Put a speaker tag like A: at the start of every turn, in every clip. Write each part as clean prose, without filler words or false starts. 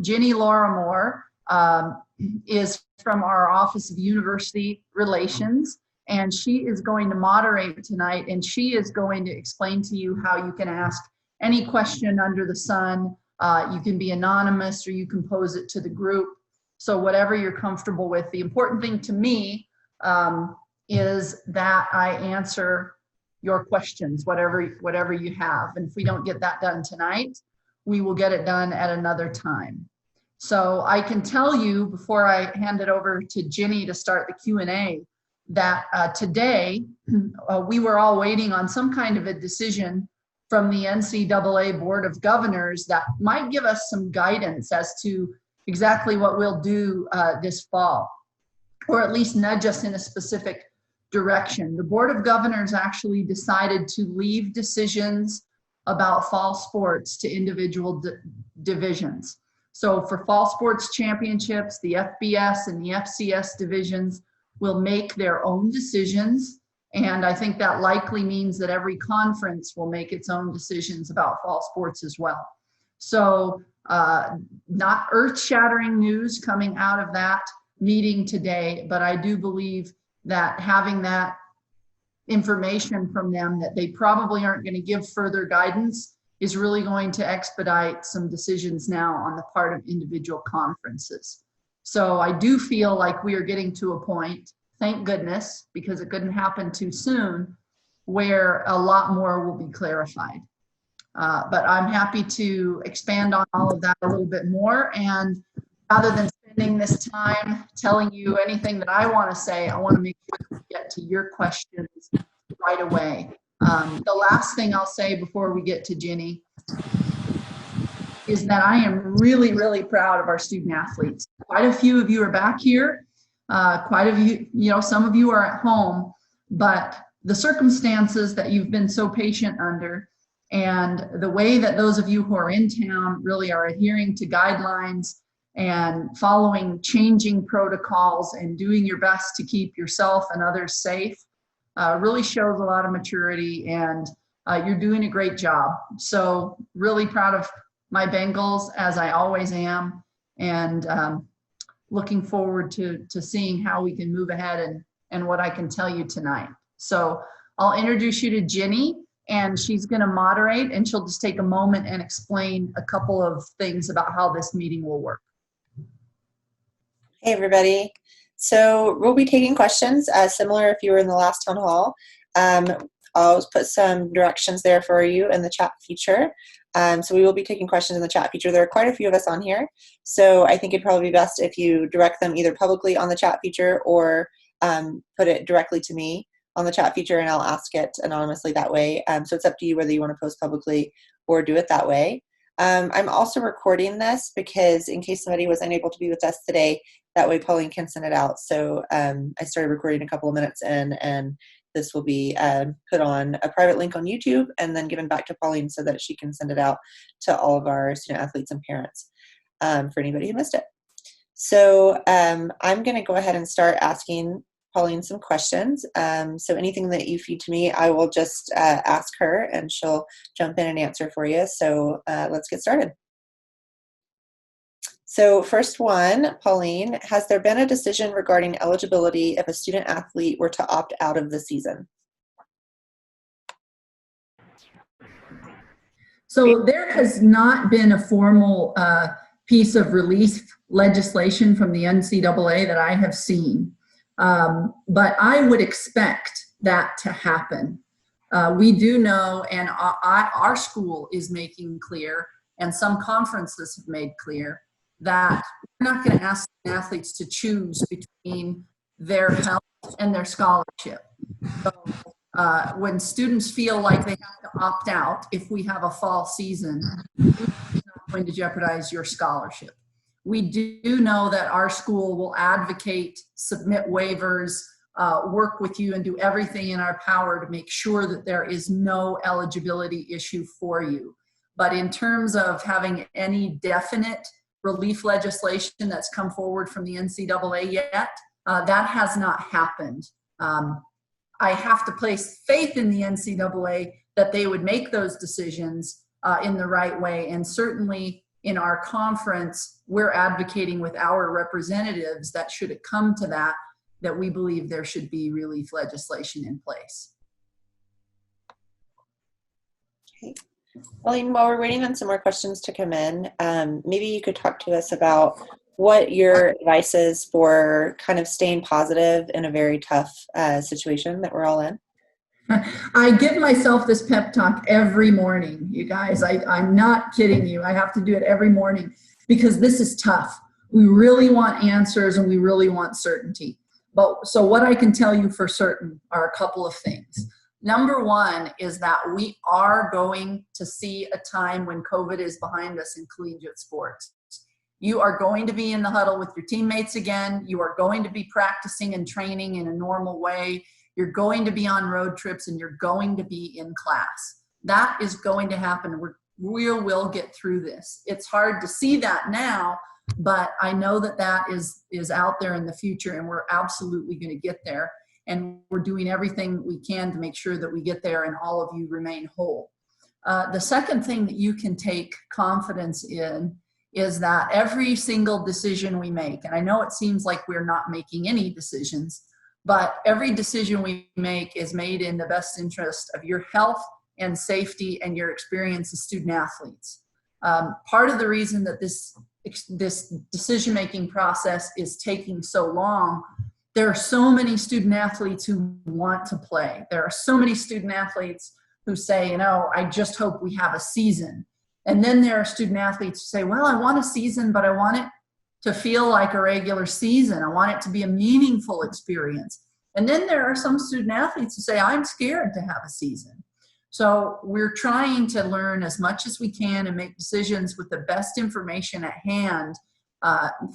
A: Ginny Lorimore is from our Office of University Relations, and she is going to moderate tonight, and she is going to explain to you how you can ask any question under the sun. You can be anonymous or you can pose it to the group. So whatever you're comfortable with. The important thing to me is that I answer your questions, whatever you have. And if we don't get that done tonight, we will get it done at another time. So I can tell you before I hand it over to Ginny to start the Q&A that today we were all waiting on some kind of a decision from the NCAA Board of Governors that might give us some guidance as to exactly what we'll do this fall, or at least nudge us in a specific direction. The Board of Governors actually decided to leave decisions about fall sports to individual divisions. So for fall sports championships, the FBS and the FCS divisions will make their own decisions. And I think that likely means that every conference will make its own decisions about fall sports as well. So not earth-shattering news coming out of that meeting today, but I do believe that having that information from them that they probably aren't going to give further guidance is really going to expedite some decisions now on the part of individual conferences. So I do feel like we are getting to a point, thank goodness, because it couldn't happen too soon, where a lot more will be clarified. But I'm happy to expand on all of that a little bit more. And rather than spending this time telling you anything that I want to say, I want to make sure that we get to your questions right away. The last thing I'll say before we get to Ginny is that I am really, really proud of our student athletes. Quite a few of you are back here. Quite a few, some of you are at home, but the circumstances that you've been so patient under and the way that those of you who are in town really are adhering to guidelines and following changing protocols and doing your best to keep yourself and others safe really shows a lot of maturity, and you're doing a great job. So really proud of my Bengals, as I always am, and looking forward to seeing how we can move ahead and what I can tell you tonight. So I'll introduce you to Ginny, and she's going to moderate, and she'll just take a moment and explain a couple of things about how this meeting will work.
B: Hey, everybody. So we'll be taking questions, similar if you were in the last town hall. I'll put some directions there for you in the chat feature. So we will be taking questions in the chat feature. There are quite a few of us on here, so I think it'd probably be best if you direct them either publicly on the chat feature or put it directly to me on the chat feature, and I'll ask it anonymously that way. So it's up to you whether you want to post publicly or do it that way. I'm also recording this because in case somebody was unable to be with us today, that way Pauline can send it out. So I started recording a couple of minutes in, and this will be put on a private link on YouTube and then given back to Pauline so that she can send it out to all of our student athletes and parents for anybody who missed it. So I'm going to go ahead and start asking Pauline some questions. So anything that you feed to me, I will just ask her and she'll jump in and answer for you. So let's get started. So first one, Pauline, has there been a decision regarding eligibility if a student athlete were to opt out of the season?
A: So there has not been a formal piece of relief legislation from the NCAA that I have seen. But I would expect that to happen. We do know, and our school is making clear, and some conferences have made clear, that we're not going to ask athletes to choose between their health and their scholarship. So when students feel like they have to opt out, if we have a fall season, it's not going to jeopardize your scholarship. We do know that our school will advocate, submit waivers, work with you, and do everything in our power to make sure that there is no eligibility issue for you. But in terms of having any definite relief legislation that's come forward from the NCAA yet, that has not happened. I have to place faith in the NCAA that they would make those decisions in the right way, and certainly in our conference, we're advocating with our representatives that should it come to that, that we believe there should be relief legislation in place.
B: Okay. Pauline, while we're waiting on some more questions to come in, maybe you could talk to us about what your advice is for kind of staying positive in a very tough situation that we're all in.
A: I give myself this pep talk every morning, you guys. I'm not kidding you. I have to do it every morning because this is tough. We really want answers and we really want certainty. But so what I can tell you for certain are a couple of things. Number one is that we are going to see a time when COVID is behind us in collegiate sports. You are going to be in the huddle with your teammates again. You are going to be practicing and training in a normal way. You're going to be on road trips and you're going to be in class. That is going to happen. We will get through this. It's hard to see that now, but I know that that is out there in the future and we're absolutely going to get there. And we're doing everything we can to make sure that we get there and all of you remain whole. The second thing that you can take confidence in is that every single decision we make, and I know it seems like we're not making any decisions, but every decision we make is made in the best interest of your health and safety and your experience as student athletes. Part of the reason that this decision-making process is taking so long, there are so many student athletes who want to play. There are so many student athletes who say, you know, I just hope we have a season. And then there are student athletes who say, well, I want a season, but I want it to feel like a regular season. I want it to be a meaningful experience. And then there are some student athletes who say, I'm scared to have a season. So we're trying to learn as much as we can and make decisions with the best information at hand,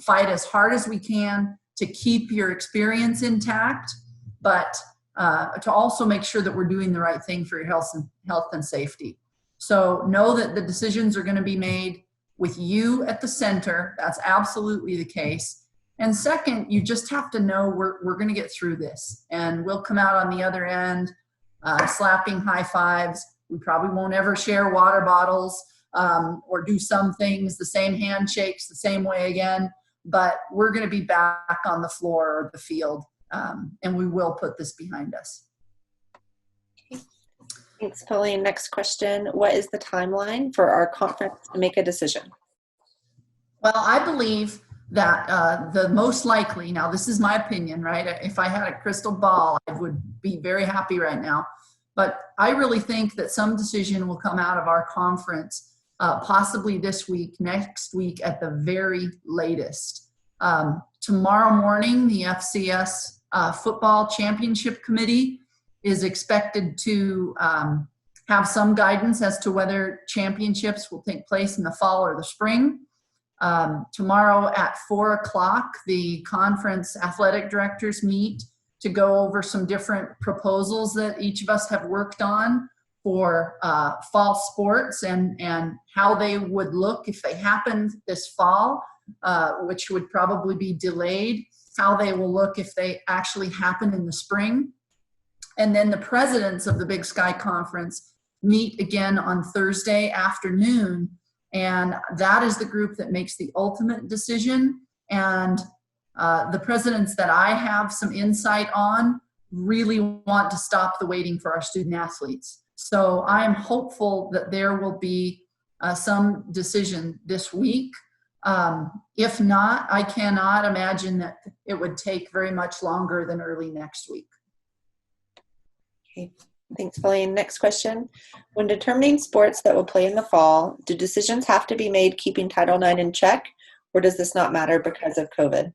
A: fight as hard as we can to keep your experience intact, but to also make sure that we're doing the right thing for your health and safety. So know that the decisions are going to be made with you at the center. That's absolutely the case. And second, you just have to know we're going to get through this and we'll come out on the other end slapping high fives. We probably won't ever share water bottles or do some things, the same handshakes the same way again, but we're going to be back on the floor or the field and we will put this behind us.
B: Thanks, Pauline. Next question. What is the timeline for our conference to make a decision?
A: Well, I believe that the most likely, now this is my opinion, right? If I had a crystal ball, I would be very happy right now. But I really think that some decision will come out of our conference, possibly this week, next week at the very latest. Tomorrow morning, the FCS Football Championship Committee is expected to have some guidance as to whether championships will take place in the fall or the spring. Tomorrow at 4 o'clock, the conference athletic directors meet to go over some different proposals that each of us have worked on for fall sports and how they would look if they happened this fall, which would probably be delayed, how they will look if they actually happen in the spring. And then the presidents of the Big Sky Conference meet again on Thursday afternoon. And that is the group that makes the ultimate decision. And the presidents that I have some insight on really want to stop the waiting for our student athletes. So I am hopeful that there will be some decision this week. If not, I cannot imagine that it would take very much longer than early next week.
B: Okay. Thanks, Pauline. Next question. When determining sports that will play in the fall, do decisions have to be made keeping Title IX in check, or does this not matter because of COVID?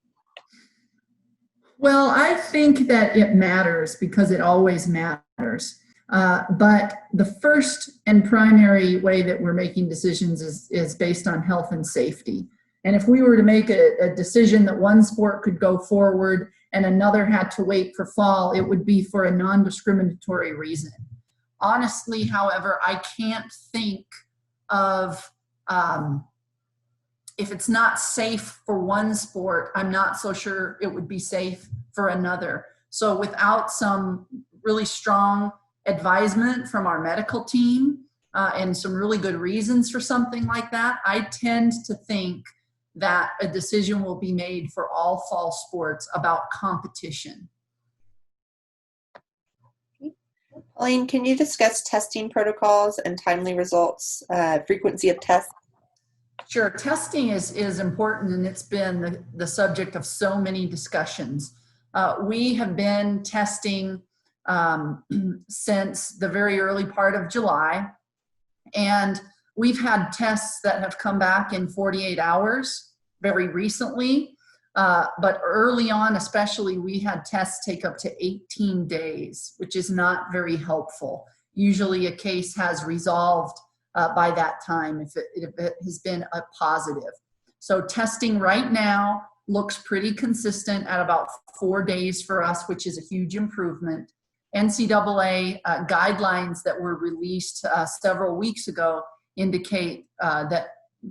A: Well, I think that it matters because it always matters. But the first and primary way that we're making decisions is based on health and safety. And if we were to make a decision that one sport could go forward and another had to wait for fall, it would be for a non-discriminatory reason. Honestly, however, I can't think of, if it's not safe for one sport, I'm not so sure it would be safe for another. So without some really strong advisement from our medical team, and some really good reasons for something like that, I tend to think that a decision will be made for all fall sports about competition.
B: Pauline, can you discuss testing protocols and timely results, frequency of tests?
A: Sure. Testing is important, and it's been the subject of so many discussions. We have been testing since the very early part of July, and we've had tests that have come back in 48 hours very recently, but early on especially, we had tests take up to 18 days, which is not very helpful. Usually a case has resolved by that time if it has been a positive. So testing right now looks pretty consistent at about 4 days for us, which is a huge improvement. NCAA guidelines that were released several weeks ago indicate that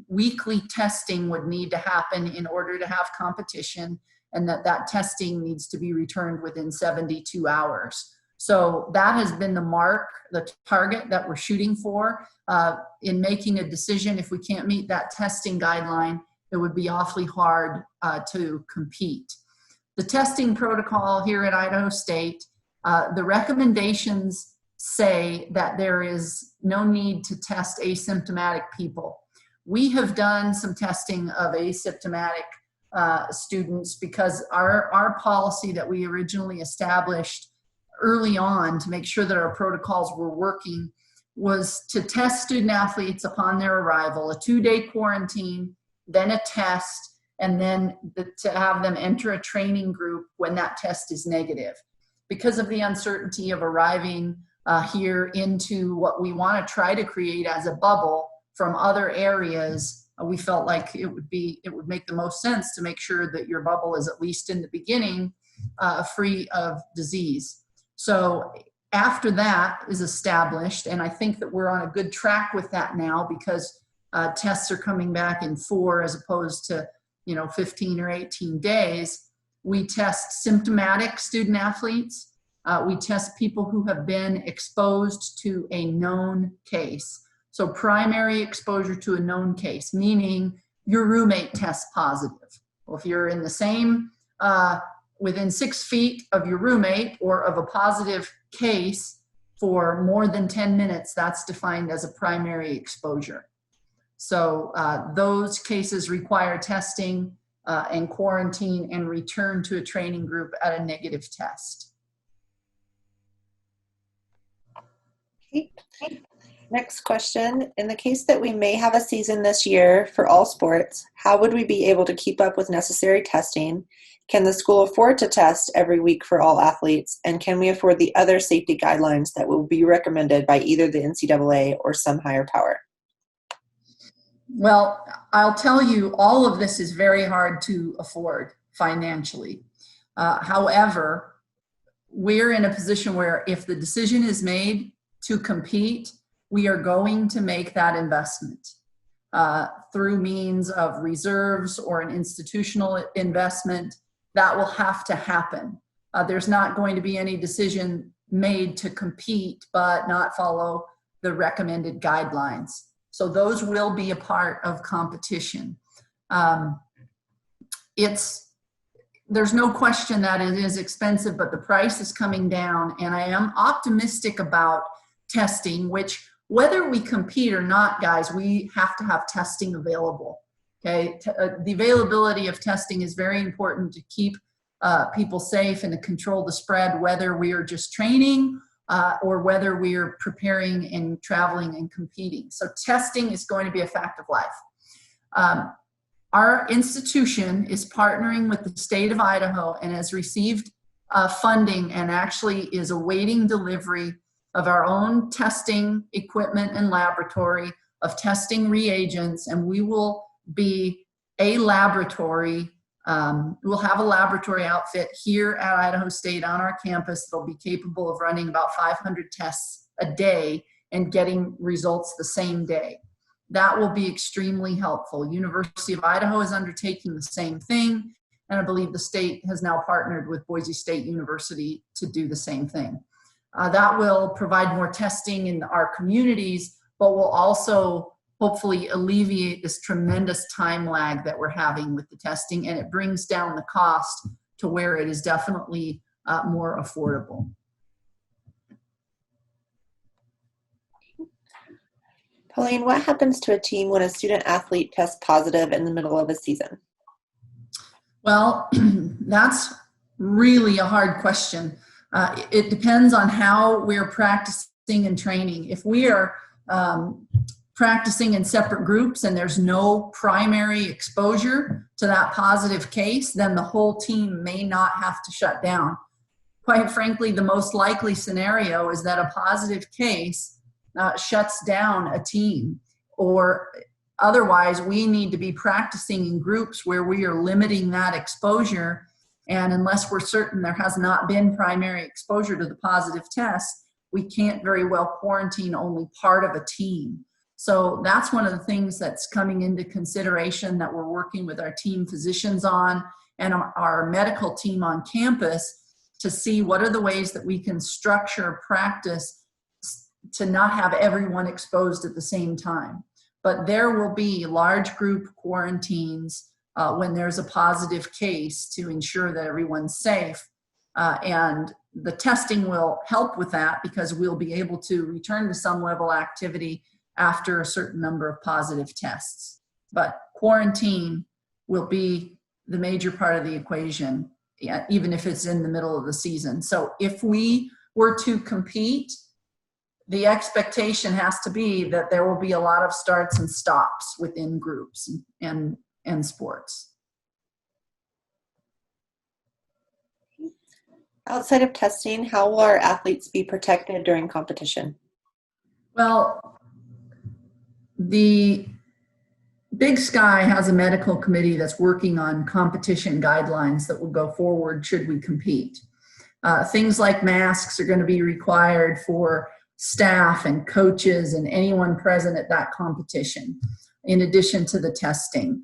A: weekly testing would need to happen in order to have competition, and that testing needs to be returned within 72 hours. So that has been the mark, the target that we're shooting for. In making a decision, if we can't meet that testing guideline, it would be awfully hard to compete. The testing protocol here at Idaho State, the recommendations say that there is no need to test asymptomatic people. We have done some testing of asymptomatic students because our policy that we originally established early on to make sure that our protocols were working was to test student athletes upon their arrival, a 2-day quarantine, then a test, and then to have them enter a training group when that test is negative. Because of the uncertainty of arriving here into what we want to try to create as a bubble from other areas, we felt like it would make the most sense to make sure that your bubble is, at least in the beginning, free of disease. So after that is established, and I think that we're on a good track with that now because tests are coming back in 4 as opposed to 15 or 18 days. We test symptomatic student athletes. We test people who have been exposed to a known case. So primary exposure to a known case, meaning your roommate tests positive. Well, if you're in the same, within 6 feet of your roommate or of a positive case for more than 10 minutes, that's defined as a primary exposure. So those cases require testing and quarantine and return to a training group at a negative test.
B: Okay. Next question. In the case that we may have a season this year for all sports, how would we be able to keep up with necessary testing? Can the school afford to test every week for all athletes? And can we afford the other safety guidelines that will be recommended by either the NCAA or some higher power?
A: Well, I'll tell you, all of this is very hard to afford financially. However, we're in a position where if the decision is made to compete, we are going to make that investment through means of reserves or an institutional investment. That will have to happen. There's not going to be any decision made to compete but not follow the recommended guidelines. So those will be a part of competition. There's no question that it is expensive, but the price is coming down, and I am optimistic about testing, which whether we compete or not, guys, we have to have testing available. Okay, the availability of testing is very important to keep people safe and to control the spread, whether we are just training or whether we are preparing and traveling and competing. So testing is going to be a fact of life. Our institution is partnering with the state of Idaho and has received funding and actually is awaiting delivery of our own testing equipment and laboratory, of testing reagents, and we will be a laboratory. We'll have a laboratory outfit here at Idaho State on our campus that'll be capable of running about 500 tests a day and getting results the same day. That will be extremely helpful. University of Idaho is undertaking the same thing, and I believe the state has now partnered with Boise State University to do the same thing. That will provide more testing in our communities, but will also hopefully alleviate this tremendous time lag that we're having with the testing, and it brings down the cost to where it is definitely more affordable.
B: Pauline, what happens to a team when a student athlete tests positive in the middle of a season?
A: Well, that's really a hard question. It depends on how we're practicing and training. If we are practicing in separate groups and there's no primary exposure to that positive case, then the whole team may not have to shut down. Quite frankly, the most likely scenario is that a positive case shuts down a team, or otherwise we need to be practicing in groups where we are limiting that exposure. And unless we're certain there has not been primary exposure to the positive test, we can't very well quarantine only part of a team. So that's one of the things that's coming into consideration that we're working with our team physicians on and our medical team on campus to see what are the ways that we can structure practice to not have everyone exposed at the same time. But there will be large group quarantines when there's a positive case to ensure that everyone's safe. And the testing will help with that because we'll be able to return to some level of activity after a certain number of positive tests. But quarantine will be the major part of the equation, even if it's in the middle of the season. So if we were to compete, the expectation has to be that there will be a lot of starts and stops within groups and sports.
B: Outside of testing, how will our athletes be protected during competition?
A: Well, the Big Sky has a medical committee that's working on competition guidelines that will go forward should we compete. Things like masks are going to be required for staff and coaches and anyone present at that competition, in addition to the testing.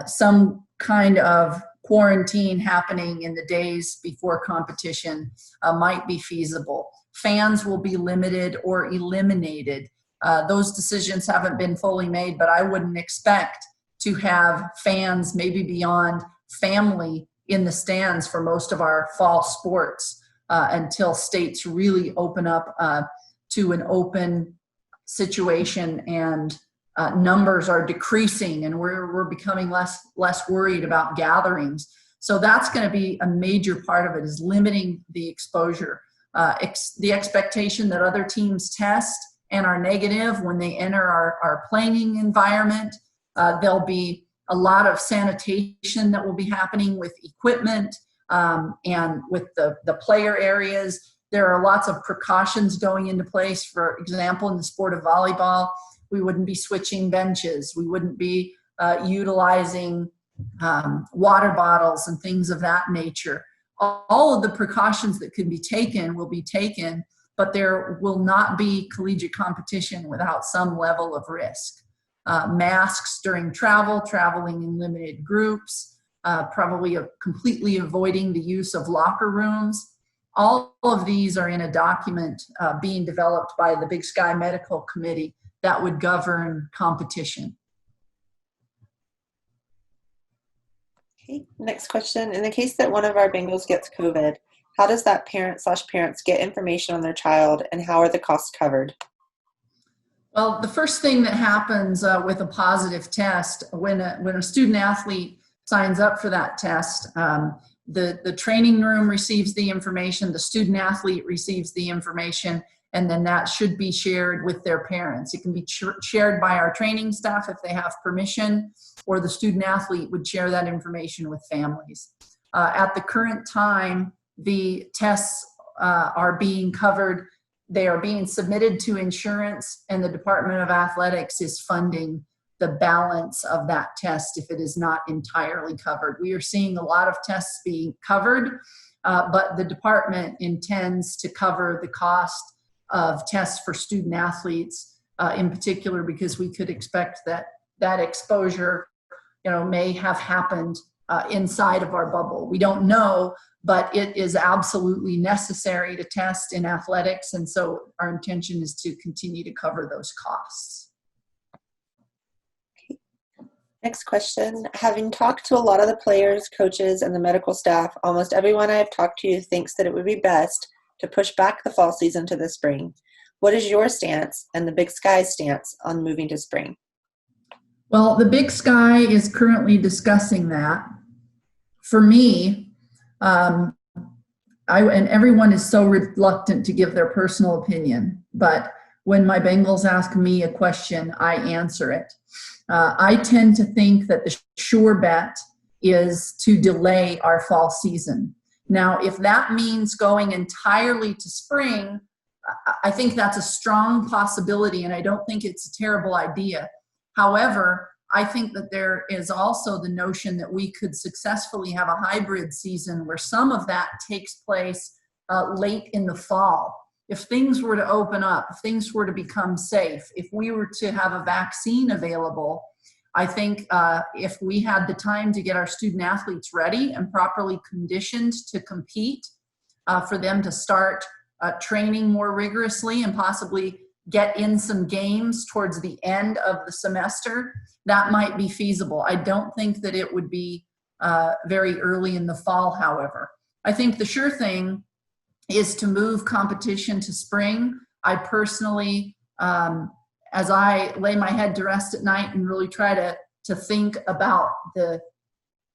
A: Some kind of quarantine happening in the days before competition might be feasible. Fans will be limited or eliminated. Those decisions haven't been fully made, but I wouldn't expect to have fans maybe beyond family in the stands for most of our fall sports until states really open up to an open situation and numbers are decreasing and we're becoming less worried about gatherings. So that's going to be a major part of it, is limiting the exposure. The expectation that other teams test and are negative when they enter our playing environment. There'll be a lot of sanitation that will be happening with equipment and with the player areas. There are lots of precautions going into place. For example, in the sport of volleyball, we wouldn't be switching benches. We wouldn't be utilizing water bottles and things of that nature. All of the precautions that can be taken will be taken, but there will not be collegiate competition without some level of risk. Masks during traveling in limited groups, probably completely avoiding the use of locker rooms. All of these are in a document being developed by the Big Sky Medical Committee that would govern competition.
B: Okay, next question. In the case that one of our Bengals gets COVID, how does that parent/parents get information on their child, and how are the costs covered?
A: Well, the first thing that happens with a positive test, when a student athlete signs up for that test, the training room receives the information, the student athlete receives the information, and then that should be shared with their parents. It can be shared by our training staff if they have permission, or the student athlete would share that information with families. At the current time, the tests are being covered. They are being submitted to insurance, and the Department of Athletics is funding the balance of that test if it is not entirely covered. We are seeing a lot of tests being covered, but the department intends to cover the cost of tests for student athletes in particular, because we could expect that exposure may have happened inside of our bubble. We don't know, but it is absolutely necessary to test in athletics. And so our intention is to continue to cover those costs.
B: Next question. Having talked to a lot of the players, coaches, and the medical staff, almost everyone I have talked to thinks that it would be best to push back the fall season to the spring. What is your stance and the Big Sky's stance on moving to spring?
A: Well, the Big Sky is currently discussing that. For me, and everyone is so reluctant to give their personal opinion, but when my Bengals ask me a question, I answer it. I tend to think that the sure bet is to delay our fall season. Now, if that means going entirely to spring, I think that's a strong possibility, and I don't think it's a terrible idea. However, I think that there is also the notion that we could successfully have a hybrid season where some of that takes place late in the fall. If things were to open up, if things were to become safe, if we were to have a vaccine available, I think if we had the time to get our student athletes ready and properly conditioned to compete, for them to start training more rigorously and possibly get in some games towards the end of the semester, that might be feasible. I don't think that it would be very early in the fall, however. I think the sure thing is to move competition to spring. I personally, as I lay my head to rest at night and really try to think about the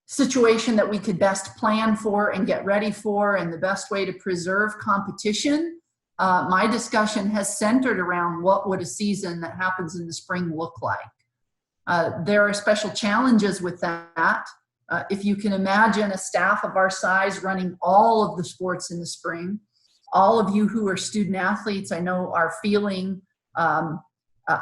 A: situation that we could best plan for and get ready for and the best way to preserve competition, my discussion has centered around what would a season that happens in the spring look like. There are special challenges with that. If you can imagine a staff of our size running all of the sports in the spring, all of you who are student athletes, I know are feeling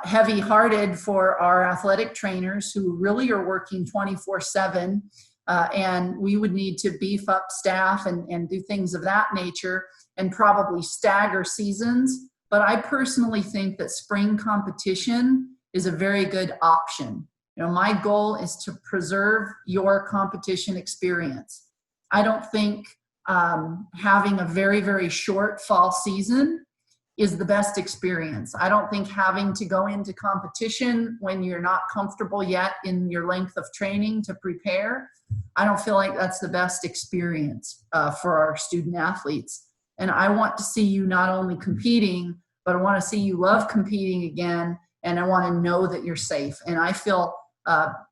A: heavy-hearted for our athletic trainers who really are working 24/7, and we would need to beef up staff and do things of that nature and probably stagger seasons. But I personally think that spring competition is a very good option. You know, my goal is to preserve your competition experience. I don't think having a very, very short fall season is the best experience. I don't think having to go into competition when you're not comfortable yet in your length of training to prepare, I don't feel like that's the best experience for our student athletes. And I want to see you not only competing, but I want to see you love competing again, and I want to know that you're safe. And I feel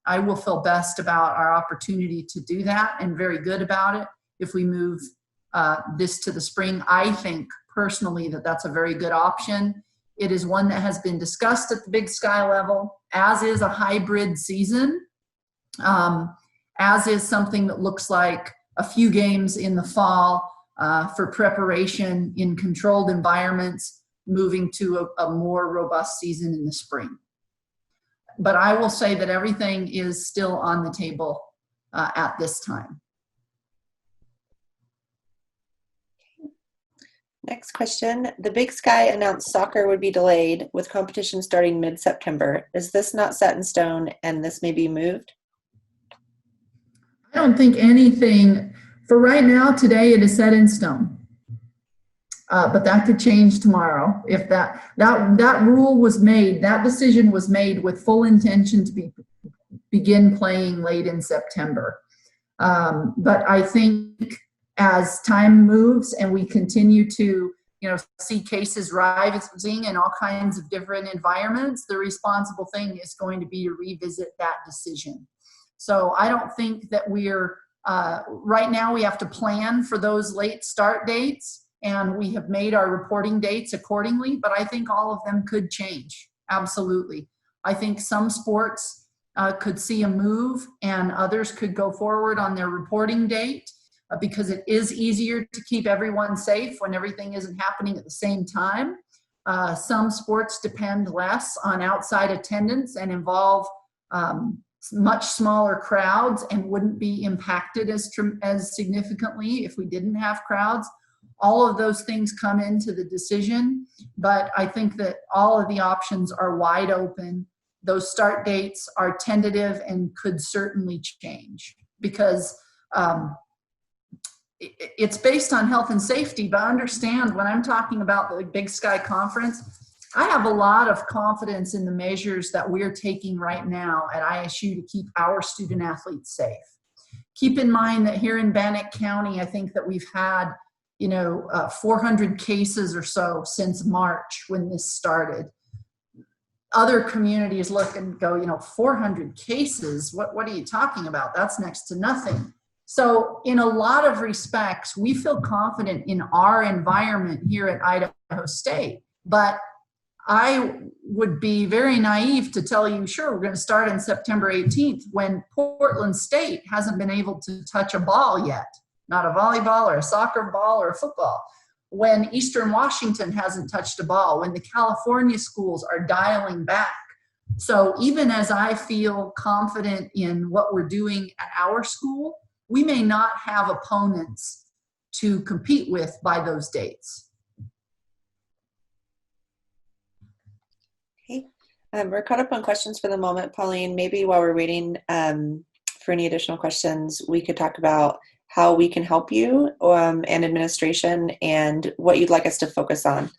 A: I will feel best about our opportunity to do that and very good about it if we move this to the spring. I think personally that that's a very good option. It is one that has been discussed at the Big Sky level, as is a hybrid season, as is something that looks like a few games in the fall for preparation in controlled environments, moving to a more robust season in the spring. But I will say that everything is still on the table at this time.
B: Next question. The Big Sky announced soccer would be delayed with competition starting mid-September. Is this not set in stone and this may be moved?
A: I don't think anything, for right now, today it is set in stone. But that could change tomorrow. If that rule was made, that decision was made with full intention to begin playing late in September. But I think as time moves and we continue to, see cases rising in all kinds of different environments, the responsible thing is going to be to revisit that decision. So I don't think that we're, right now we have to plan for those late start dates, and we have made our reporting dates accordingly, but I think all of them could change, absolutely. I think some sports could see a move and others could go forward on their reporting date because it is easier to keep everyone safe when everything isn't happening at the same time. Some sports depend less on outside attendance and involve much smaller crowds and wouldn't be impacted as significantly if we didn't have crowds. All of those things come into the decision, but I think that all of the options are wide open. Those start dates are tentative and could certainly change. because it's based on health and safety. But understand, when I'm talking about the Big Sky Conference, I have a lot of confidence in the measures that we're taking right now at ISU to keep our student athletes safe. Keep in mind that here in Bannock County, I think that we've had 400 cases or so since March when this started. Other communities look and go, 400 cases, what are you talking about? That's next to nothing. So in a lot of respects, we feel confident in our environment here at Idaho State, but I would be very naive to tell you, sure, we're going to start on September 18th when Portland State hasn't been able to touch a ball yet, not a volleyball or a soccer ball or a football. When Eastern Washington hasn't touched a ball, when the California schools are dialing back. So even as I feel confident in what we're doing at our school, we may not have opponents to compete with by those dates.
B: Okay, we're caught up on questions for the moment. Pauline, maybe while we're waiting for any additional questions, we could talk about how we can help you and administration and what you'd like us to focus on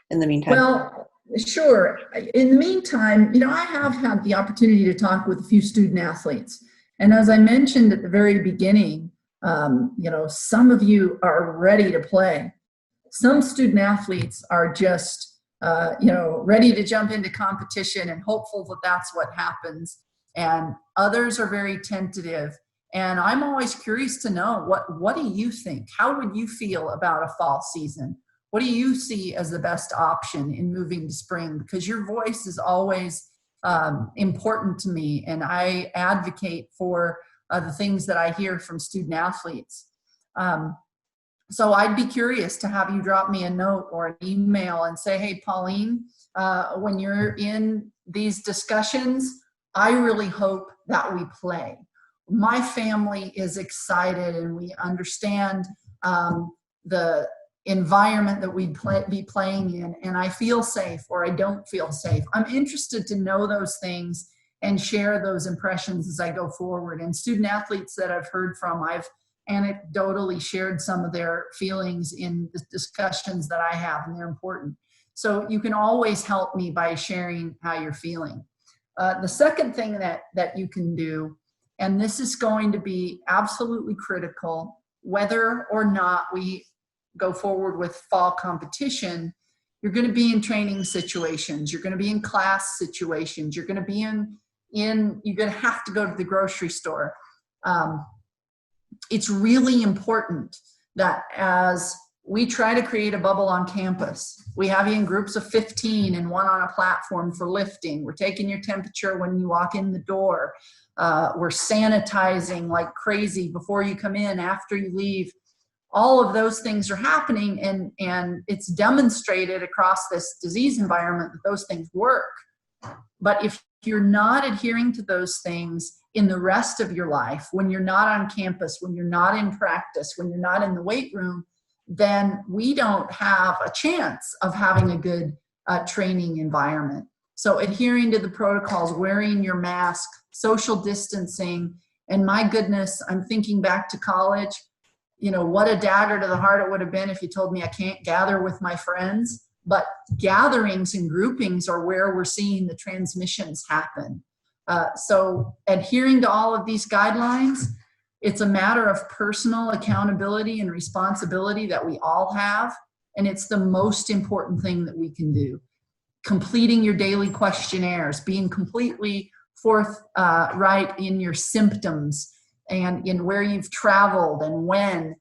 B: in the meantime.
A: Well, sure. In the meantime, I have had the opportunity to talk with a few student athletes. And as I mentioned at the very beginning, some of you are ready to play. Some student athletes are just, ready to jump into competition and hopeful that that's what happens. And others are very tentative. And I'm always curious to know, what do you think? How would you feel about a fall season? What do you see as the best option in moving to spring? Because your voice is always important to me, and I advocate for the things that I hear from student athletes. So I'd be curious to have you drop me a note or an email and say, hey, Pauline, when you're in these discussions, I really hope that we play. My family is excited and we understand the environment that we'd be playing in, and I feel safe or I don't feel safe. I'm interested to know those things and share those impressions as I go forward. And student athletes that I've heard from, I've anecdotally shared some of their feelings in the discussions that I have, and they're important. So you can always help me by sharing how you're feeling. The second thing that you can do, and this is going to be absolutely critical, whether or not we go forward with fall competition, you're going to be in training situations, you're going to be in class situations, you're going to be you're going to have to go to the grocery store. It's really important that as we try to create a bubble on campus, we have you in groups of 15 and one on a platform for lifting. We're taking your temperature when you walk in the door. We're sanitizing like crazy before you come in, after you leave. All of those things are happening, and it's demonstrated across this disease environment that those things work. But if you're not adhering to those things in the rest of your life, when you're not on campus, when you're not in practice, when you're not in the weight room, then we don't have a chance of having a good training environment. So adhering to the protocols, wearing your mask, social distancing, and my goodness, I'm thinking back to college. What a dagger to the heart it would have been if you told me I can't gather with my friends. But gatherings and groupings are where we're seeing the transmissions happen. So adhering to all of these guidelines, it's a matter of personal accountability and responsibility that we all have. And it's the most important thing that we can do. Completing your daily questionnaires, being completely forthright in your symptoms and in where you've traveled and when,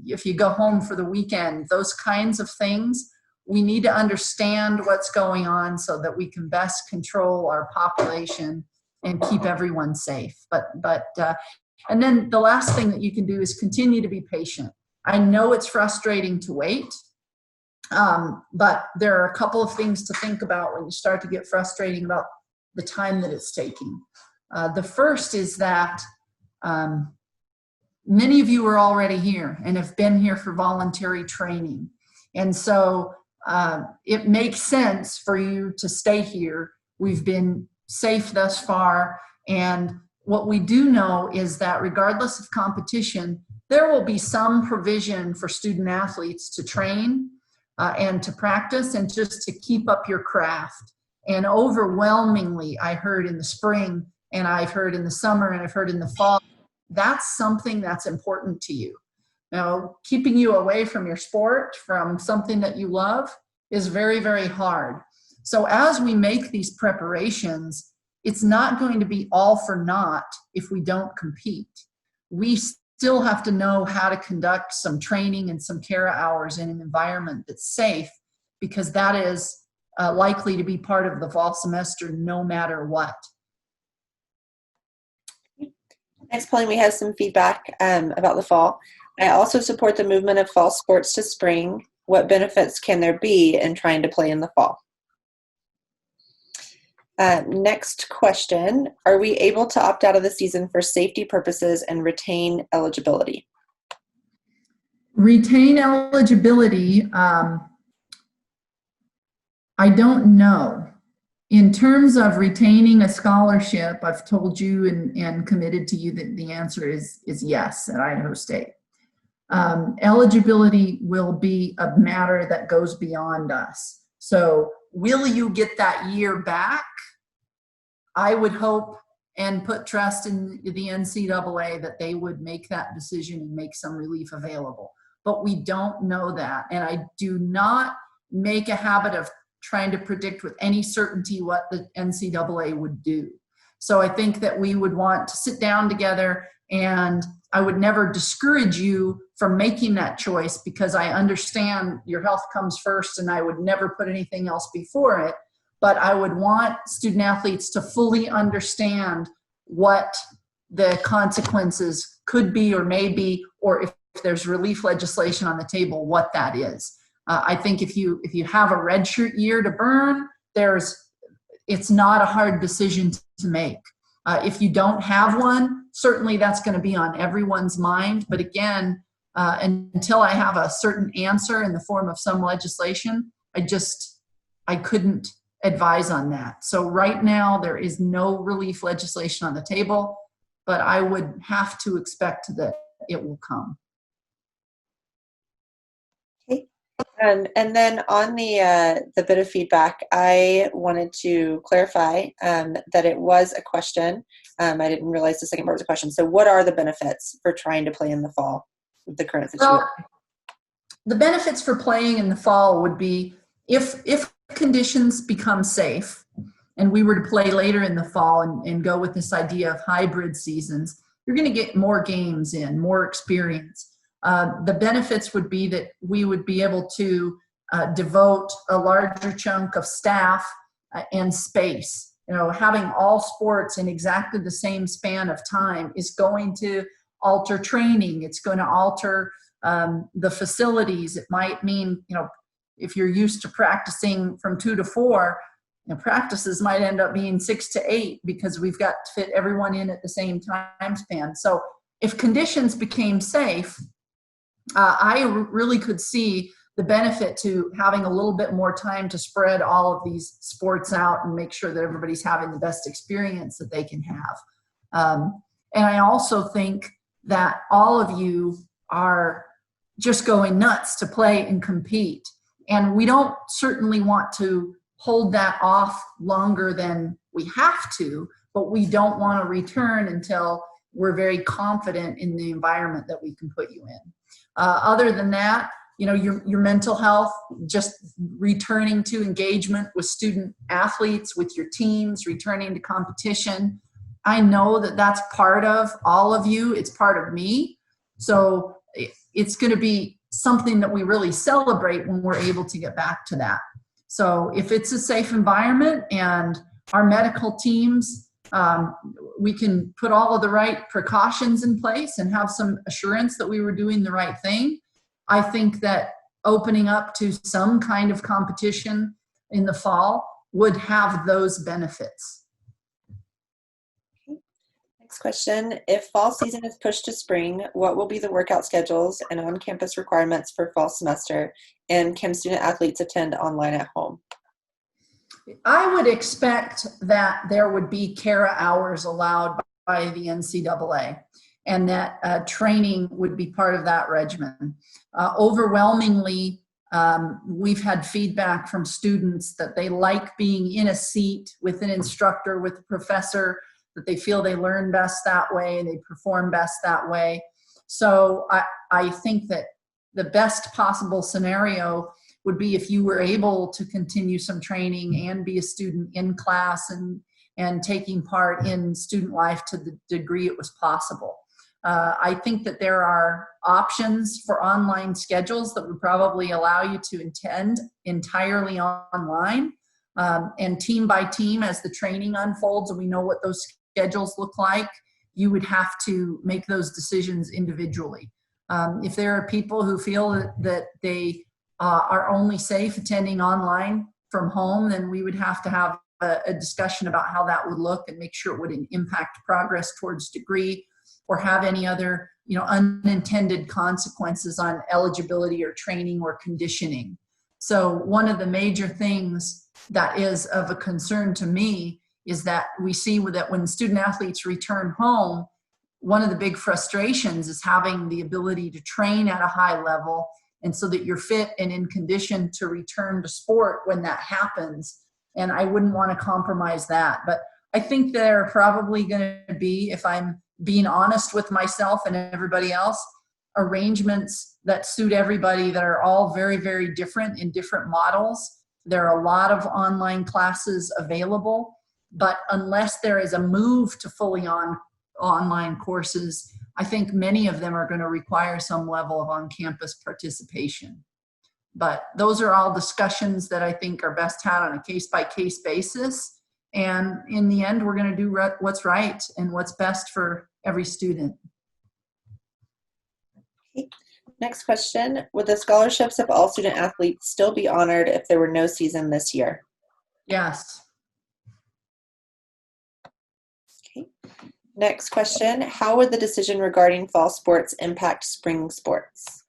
A: if you go home for the weekend, those kinds of things. We need to understand what's going on so that we can best control our population and keep everyone safe. And then the last thing that you can do is continue to be patient. I know it's frustrating to wait, but there are a couple of things to think about when you start to get frustrating about the time that it's taking. The first is that many of you are already here and have been here for voluntary training. And so it makes sense for you to stay here. We've been safe thus far, and what we do know is that regardless of competition, there will be some provision for student athletes to train and to practice and just to keep up your craft. And overwhelmingly, I heard in the spring, and I've heard in the summer, and I've heard in the fall, that's something that's important to you. Now, keeping you away from your sport, from something that you love, is very, very hard. So as we make these preparations, it's not going to be all for naught if we don't compete. We still have to know how to conduct some training and some CARA hours in an environment that's safe, because that is likely to be part of the fall semester no matter what.
B: Next, Pauline, we have some feedback about the fall. I also support the movement of fall sports to spring. What benefits can there be in trying to play in the fall? Next question, are we able to opt out of the season for safety purposes and retain eligibility?
A: Retain eligibility, I don't know. In terms of retaining a scholarship, I've told you and committed to you that the answer is yes at Idaho State. Eligibility will be a matter that goes beyond us. So will you get that year back? I would hope and put trust in the NCAA that they would make that decision and make some relief available. But we don't know that. And I do not make a habit of trying to predict with any certainty what the NCAA would do. So I think that we would want to sit down together, and I would never discourage you from making that choice, because I understand your health comes first and I would never put anything else before it. But I would want student athletes to fully understand what the consequences could be or may be, or if there's relief legislation on the table, what that is. I think if you have a redshirt year to burn, it's not a hard decision to make. If you don't have one, certainly that's going to be on everyone's mind. But again, until I have a certain answer in the form of some legislation, I couldn't advise on that. So right now there is no relief legislation on the table, but I would have to expect that it will come.
B: Okay. And then on the bit of feedback, I wanted to clarify that it was a question. I didn't realize the second part was a question. So what are the benefits for trying to play in the fall with the current situation?
A: Well, the benefits for playing in the fall would be if conditions become safe and we were to play later in the fall and go with this idea of hybrid seasons, you're going to get more games in, more experience. The benefits would be that we would be able to devote a larger chunk of staff and space. Having all sports in exactly the same span of time is going to alter training. It's going to alter the facilities. It might mean, if you're used to practicing from 2 to 4, practices might end up being 6 to 8 because we've got to fit everyone in at the same time span. So if conditions became safe, I really could see the benefit to having a little bit more time to spread all of these sports out and make sure that everybody's having the best experience that they can have. And I also think that all of you are just going nuts to play and compete. And we don't certainly want to hold that off longer than we have to, but we don't want to return until we're very confident in the environment that we can put you in. Other than that, your mental health, just returning to engagement with student athletes, with your teams, returning to competition. I know that that's part of all of you. It's part of me. So it's going to be something that we really celebrate when we're able to get back to that. So if it's a safe environment and our medical teams, we can put all of the right precautions in place and have some assurance that we were doing the right thing, I think that opening up to some kind of competition in the fall would have those benefits.
B: Next question. If fall season is pushed to spring, what will be the workout schedules and on-campus requirements for fall semester? And can student athletes attend online at home?
A: I would expect that there would be CARA hours allowed the NCAA, and that training would be part of that regimen. Overwhelmingly, we've had feedback from students that they like being in a seat with an instructor, with a professor, that they feel they learn best that way, they perform best that way. So I think that the best possible scenario would be if you were able to continue some training and be a student in class and taking part in student life to the degree it was possible. I think that there are options for online schedules that would probably allow you to attend entirely online, and team by team as the training unfolds and we know what those schedules look like, you would have to make those decisions individually. If there are people who feel that they are only safe attending online from home, then we would have to have a discussion about how that would look and make sure it wouldn't impact progress towards degree or have any other, unintended consequences on eligibility or training or conditioning. So one of the major things that is of a concern to me is that we see that when student athletes return home, one of the big frustrations is having the ability to train at a high level, and so that you're fit and in condition to return to sport when that happens. And I wouldn't want to compromise that. But I think there are probably going to be, if I'm being honest with myself and everybody else, arrangements that suit everybody that are all very, very different in different models. There are a lot of online classes available, but unless there is a move to fully online courses, I think many of them are going to require some level of on-campus participation. But those are all discussions that I think are best had on a case-by-case basis. And in the end, we're going to do what's right and what's best for every student.
B: Okay. Next question. Would the scholarships of all student athletes still be honored if there were no season this year?
A: Yes.
B: Okay. Next question. How would the decision regarding fall sports impact spring sports?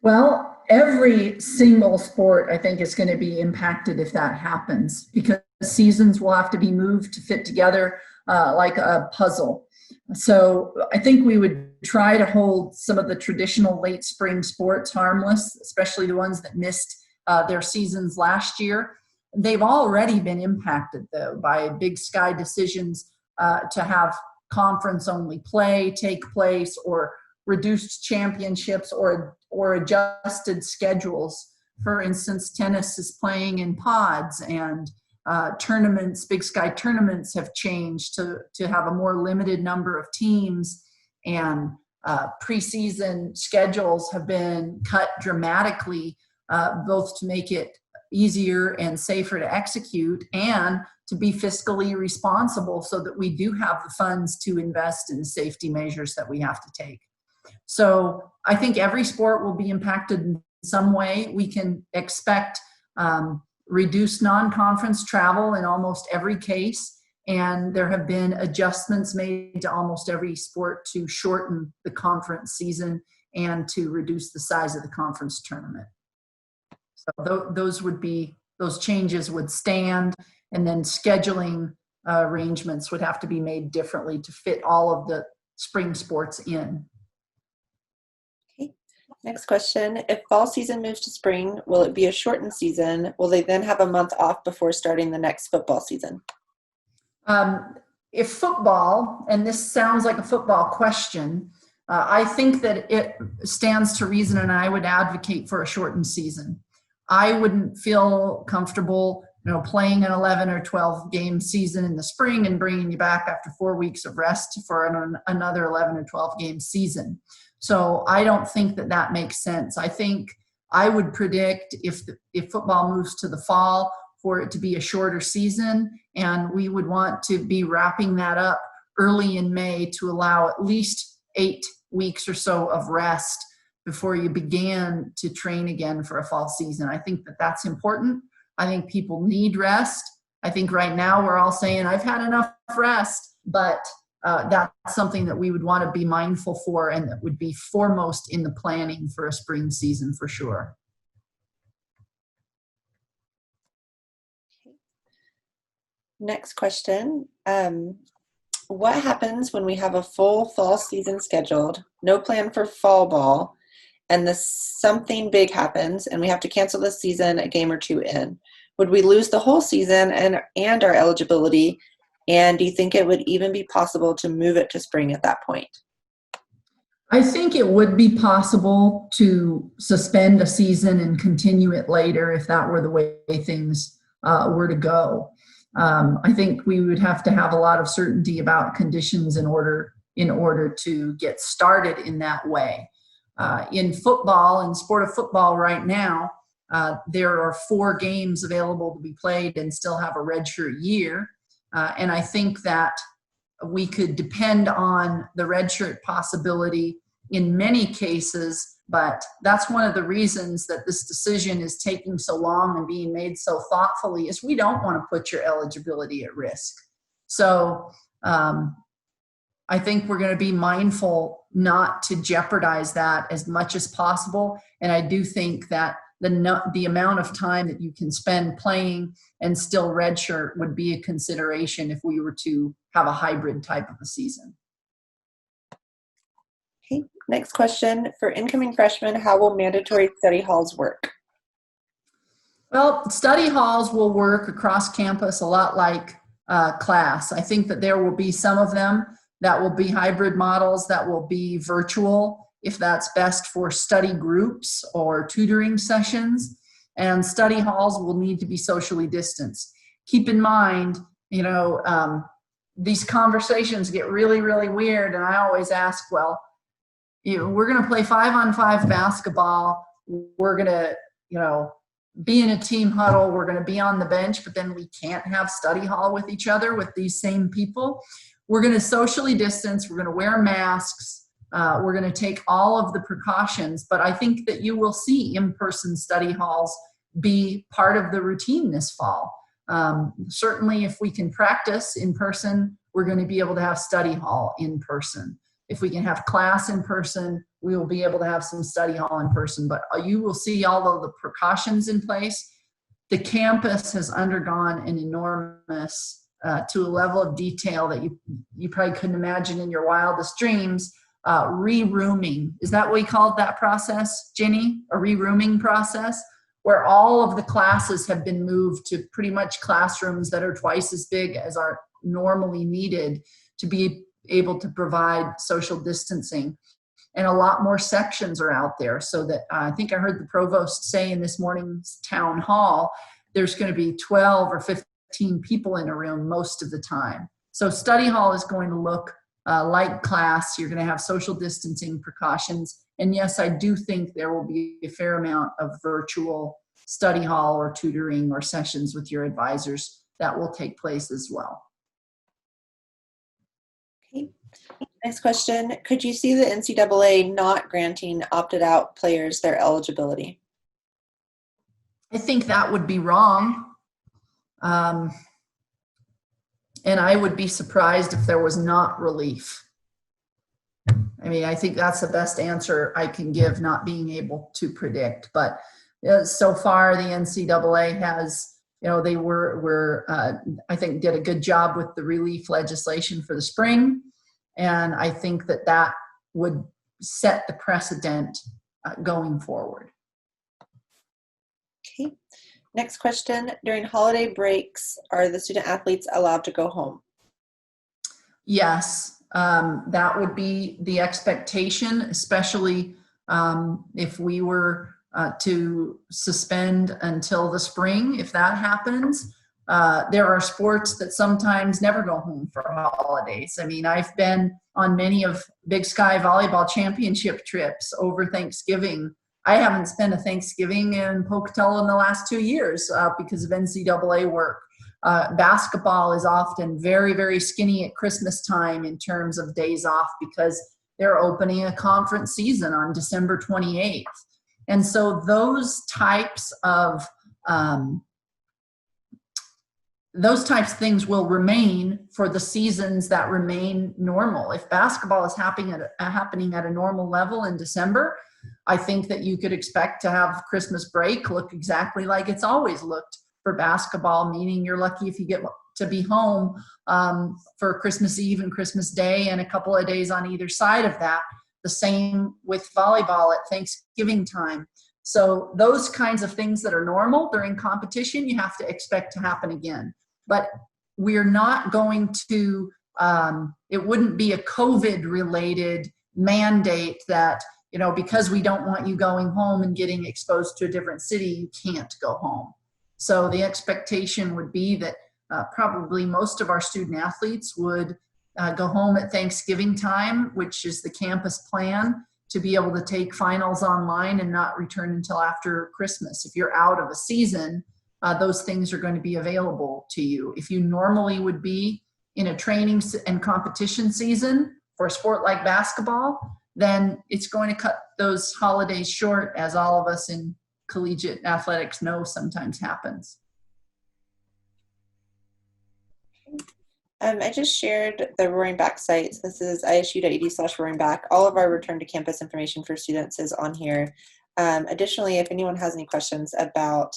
A: Well, every single sport, I think, is going to be impacted if that happens, because seasons will have to be moved to fit together like a puzzle. So I think we would try to hold some of the traditional late spring sports harmless, especially the ones that missed their seasons last year. They've already been impacted, though, by Big Sky decisions to have conference-only play take place, or reduced championships, or adjusted schedules. For instance, tennis is playing in pods, and tournaments, Big Sky tournaments, have changed to have a more limited number of teams, and preseason schedules have been cut dramatically, both to make it easier and safer to execute and to be fiscally responsible so that we do have the funds to invest in the safety measures that we have to take. So I think every sport will be impacted in some way. We can expect reduced non-conference travel in almost every case, and there have been adjustments made to almost every sport to shorten the conference season and to reduce the size of the conference tournament. So those changes would stand, and then scheduling arrangements would have to be made differently to fit all of the spring sports in.
B: Okay. Next question. If fall season moves to spring, will it be a shortened season? Will they then have a month off before starting the next football season?
A: If football, and this sounds like a football question, I think that it stands to reason, and I would advocate for a shortened season. I wouldn't feel comfortable, playing an 11 or 12 game season in the spring and bringing you back after 4 weeks of rest for another 11 or 12 game season. So I don't think that makes sense. I think I would predict if football moves to the fall, for it to be a shorter season, and we would want to be wrapping that up early in May to allow at least 8 weeks or so of rest before you began to train again for a fall season. I think that's important. I think people need rest. I think right now we're all saying, I've had enough rest, but that's something that we would want to be mindful for, and that would be foremost in the planning for a spring season for sure.
B: Next question. What happens when we have a full fall season scheduled, no plan for fall ball, and something big happens and we have to cancel the season a game or two in? Would we lose the whole season and our eligibility? And do you think it would even be possible to move it to spring at that point?
A: I think it would be possible to suspend a season and continue it later if that were the way things were to go. I think we would have to have a lot of certainty about conditions in order to get started in that way. In football, in sport of football right now, there are 4 games available to be played and still have a redshirt year. And I think that we could depend on the redshirt possibility in many cases, but that's one of the reasons that this decision is taking so long and being made so thoughtfully is we don't want to put your eligibility at risk. So I think we're going to be mindful not to jeopardize that as much as possible. And I do think that the amount of time that you can spend playing and still redshirt would be a consideration if we were to have a hybrid type of a season.
B: Okay, next question. For incoming freshmen, how will mandatory study halls work?
A: Well, study halls will work across campus a lot like class. I think that there will be some of them that will be hybrid models that will be virtual if that's best for study groups or tutoring sessions, and study halls will need to be socially distanced. Keep in mind, these conversations get really, really weird, and I always ask, well, we're going to play 5-on-5 basketball. We're going to, be in a team huddle. We're going to be on the bench, but then we can't have study hall with each other with these same people. We're going to socially distance. We're going to wear masks. We're going to take all of the precautions, but I think that you will see in-person study halls be part of the routine this fall. Certainly, if we can practice in person, we're going to be able to have study hall in person. If we can have class in person, we will be able to have some study hall in person, but you will see all of the precautions in place. The campus has undergone an enormous, to a level of detail that you probably couldn't imagine in your wildest dreams, re-rooming. Is that what we called that process, Jenny? A re-rooming process? Where all of the classes have been moved to pretty much classrooms that are twice as big as are normally needed to be able to provide social distancing. And a lot more sections are out there, so that I think I heard the provost say in this morning's town hall, there's going to be 12 or 15 people in a room most of the time. So study hall is going to look like class. You're going to have social distancing precautions. And yes, I do think there will be a fair amount of virtual study hall or tutoring or sessions with your advisors that will take place as well.
B: Okay. Next question. Could you see the NCAA not granting opted out players their eligibility?
A: I think that would be wrong. And I would be surprised if there was not relief. I mean, I think that's the best answer I can give, not being able to predict. But so far, the NCAA has, they I think, did a good job with the relief legislation for the spring. And I think that would set the precedent going forward.
B: Okay. Next question. During holiday breaks, are the student athletes allowed to go home?
A: Yes, that would be the expectation, especially if we were to suspend until the spring. If that happens, there are sports that sometimes never go home for holidays. I mean, I've been on many of Big Sky volleyball championship trips over Thanksgiving. I haven't spent a Thanksgiving in Pocatello in the last 2 years because of NCAA work. Basketball is often very, very skinny at Christmas time in terms of days off because they're opening a conference season on December 28th. And so those types of things will remain for the seasons that remain normal. If basketball is happening at a normal level in December, I think that you could expect to have Christmas break look exactly like it's always looked for basketball, meaning you're lucky if you get to be home for Christmas Eve and Christmas Day and a couple of days on either side of that. The same with volleyball at Thanksgiving time. So those kinds of things that are normal during competition, you have to expect to happen again. But we're not going to, it wouldn't be a COVID related mandate that, you know, because we don't want you going home and getting exposed to a different city, you can't go home. So the expectation would be that probably most of our student athletes would go home at Thanksgiving time, which is the campus plan, to be able to take finals online and not return until after Christmas. If you're out of a season, those things are going to be available to you. If you normally would be in a training and competition season for a sport like basketball, then it's going to cut those holidays short, as all of us in collegiate athletics know sometimes happens.
B: I just shared the Roaring Back site. This is isu.edu/roaringback. All of our return to campus information for students is on here. Additionally, if anyone has any questions about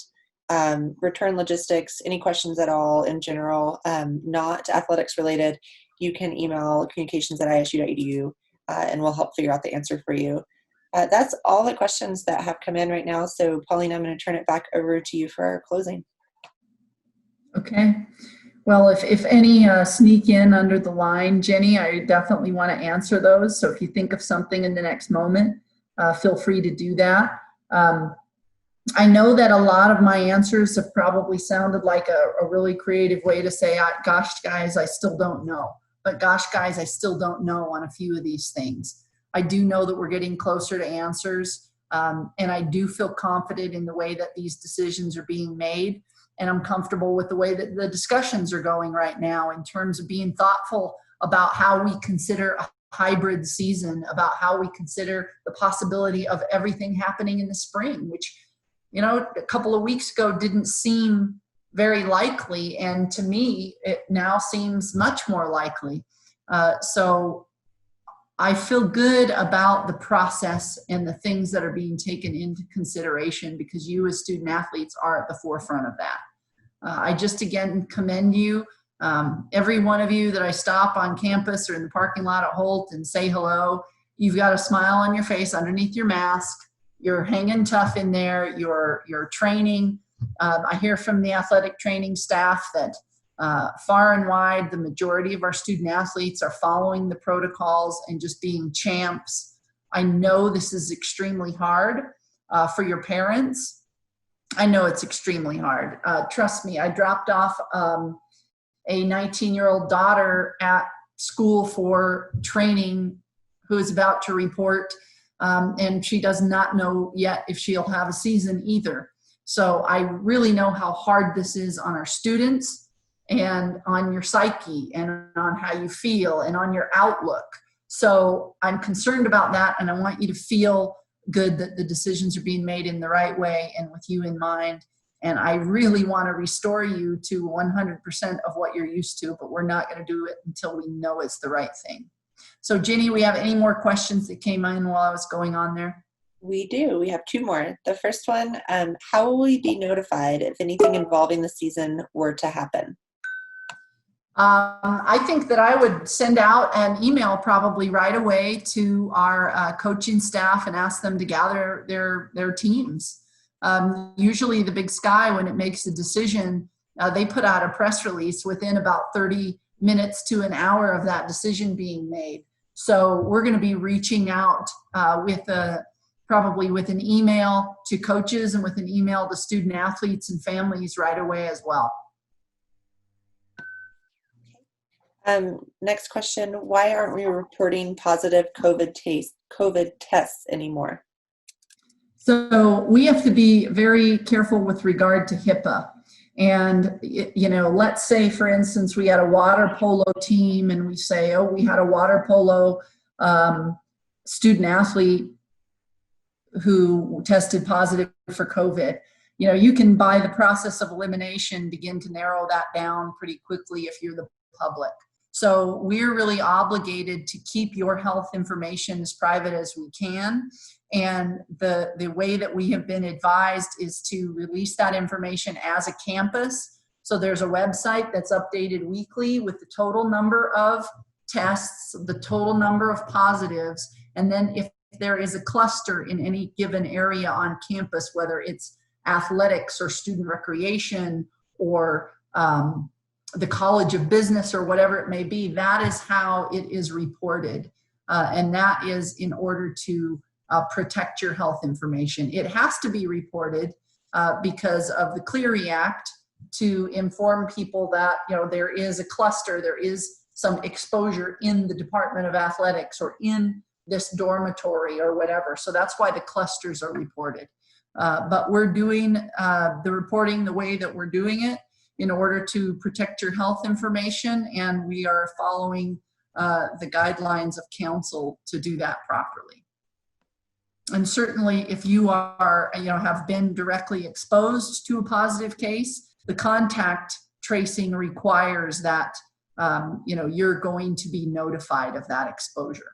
B: return logistics, any questions at all in general, not athletics related, you can email communications@isu.edu and we'll help figure out the answer for you. That's all the questions that have come in right now. So Pauline, I'm going to turn it back over to you for our closing.
A: Okay. Well, if any sneak in under the line, Jenny, I definitely want to answer those. So if you think of something in the next moment, feel free to do that. I know that a lot of my answers have probably sounded like a really creative way to say, gosh, guys, I still don't know. But gosh, guys, I still don't know on a few of these things. I do know that we're getting closer to answers, and I do feel confident in the way that these decisions are being made. And I'm comfortable with the way that the discussions are going right now in terms of being thoughtful about how we consider a hybrid season, about how we consider the possibility of everything happening in the spring, which, you know, a couple of weeks ago didn't seem very likely. And to me, it now seems much more likely. So I feel good about the process and the things that are being taken into consideration, because you as student athletes are at the forefront of that. I just again commend you, every one of you that I stop on campus or in the parking lot at Holt and say hello. You've got a smile on your face underneath your mask. You're hanging tough in there. You're training. I hear from the athletic training staff that far and wide, the majority of our student athletes are following the protocols and just being champs. I know this is extremely hard for your parents. I know it's extremely hard. Trust me, I dropped off a 19-year-old daughter at school for training who is about to report, and she does not know yet if she'll have a season either. So I really know how hard this is on our students and on your psyche and on how you feel and on your outlook. So I'm concerned about that, and I want you to feel good that the decisions are being made in the right way and with you in mind. And I really want to restore you to 100% of what you're used to, but we're not going to do it until we know it's the right thing. So Ginny, we have any more questions that came in while I was going on there?
B: We do. We have two more. The first one, how will we be notified if anything involving the season were to happen?
A: I think that I would send out an email probably right away to our coaching staff and ask them to gather their teams. Usually the Big Sky, when it makes a decision, they put out a press release within about 30 minutes to an hour of that decision being made. So we're going to be reaching out probably with an email to coaches and with an email to student athletes and families right away as well.
B: Next question, why aren't we reporting positive COVID tests anymore?
A: So we have to be very careful with regard to HIPAA. And, you know, let's say, for instance, we had a water polo team and we say, oh, we had a water polo student athlete who tested positive for COVID. You know, you can, by the process of elimination, begin to narrow that down pretty quickly if you're the public. So we're really obligated to keep your health information as private as we can. And the way that we have been advised is to release that information as a campus So there's a website that's updated weekly with the total number of tests, the total number of positives, and then if there is a cluster in any given area on campus, whether it's athletics or student recreation or the College of Business or whatever it may be, that is how it is reported. And that is in order to protect your health information. It has to be reported because of the Clery Act to inform people that, you know, there is a cluster, there is some exposure in the Department of Athletics or in this dormitory or whatever. So that's why the clusters are reported. But we're doing the reporting the way that we're doing it in order to protect your health information, and we are following the guidelines of council to do that properly. And certainly if you are, you know, have been directly exposed to a positive case, the contact tracing requires that, you know, you're going to be notified of that exposure.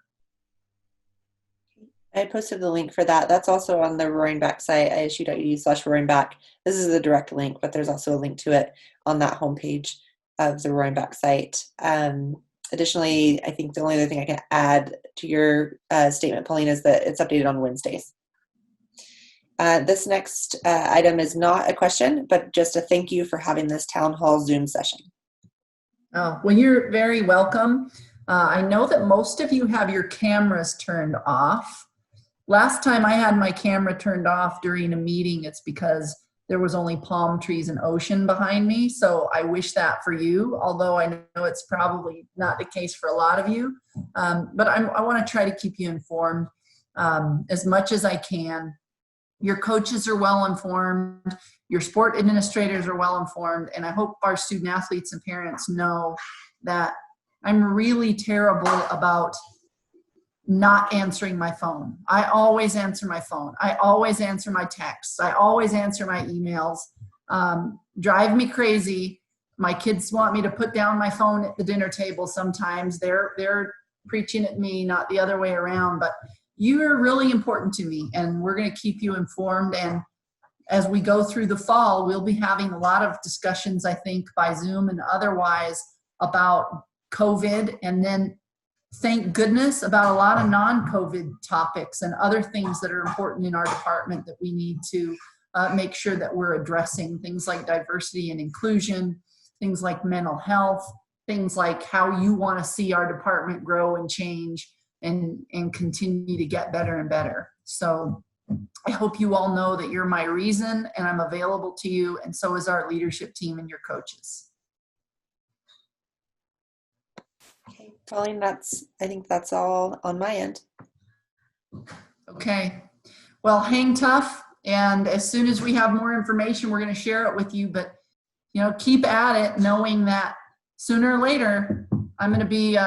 B: I posted the link for that. That's also on the Roaring Back site, isu.edu/Roaring Back. This is the direct link, but there's also a link to it on that homepage of the Roaring Back site. Additionally, I think the only other thing I can add to your statement, Pauline, is that it's updated on Wednesdays. This next item is not a question, but just a thank you for having this town hall Zoom session.
A: Oh, well, you're very welcome. I know that most of you have your cameras turned off. Last time I had my camera turned off during a meeting, it's because there was only palm trees and ocean behind me. So I wish that for you, although I know it's probably not the case for a lot of you. But I want to try to keep you informed as much as I can. Your coaches are well informed. Your sport administrators are well informed. And I hope our student athletes and parents know that I'm really terrible about not answering my phone. I always answer my phone. I always answer my texts. I always answer my emails. Drive me crazy. My kids want me to put down my phone at the dinner table sometimes. They're preaching at me, not the other way around. But you are really important to me, and we're going to keep you informed. And as we go through the fall, we'll be having a lot of discussions, I think, by Zoom and otherwise about COVID, and then thank goodness about a lot of non-COVID topics and other things that are important in our department that we need to make sure that we're addressing, things like diversity and inclusion, things like mental health, things like how you want to see our department grow and change and continue to get better and better. So I hope you all know that you're my reason, and I'm available to you, and so is our leadership team and your coaches.
B: Okay, Pauline, I think that's all on my end.
A: Okay, well, hang tough, and as soon as we have more information, we're going to share it with you. But you know, keep at it, knowing that sooner or later I'm going to be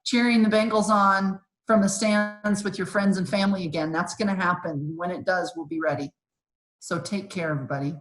A: cheering the Bengals on from the stands with your friends and family again. That's going to happen. When it does, we'll be ready. So take care, everybody.